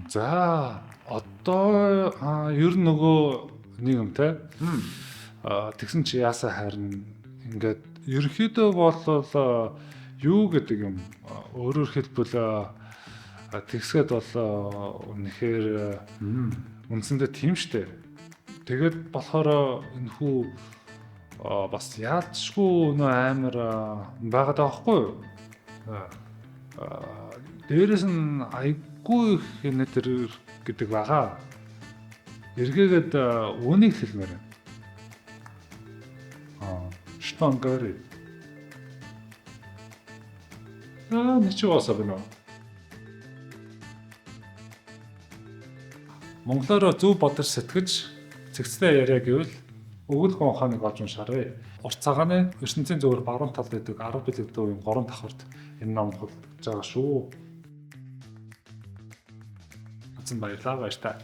За одоо ер нь нөгөө нэг юм те. Тэгсэн чи яасаа харин ингээд ерөнхийдөө бол юу гэдэг юм өөрөөр хэлбэл тэгсгээд бол үнэхээр үндсэндээ тийм штэ. Тэгээд болохоор энэ хүү бас яалцшгүй нөө амар байгаад байгаа хгүй юу? Дээрээс нь айгүй их нэтэр гэдэг байгаа. Эргээгээд үнийг хэлмээр байна. Что он говорит? Ничего особенного. Монголоор зөв бодож сэтгэж цэгцтэй яриа гэвэл өгүүлхэн ухааныг олж уншаарай. Урт цагааны ертөнцийн зөвөр баруун талд байдаг 10 билэгдээ үеийн 3 давхарт энэ ном худалдаж байгаа шүү. Баярлалаа баяр та.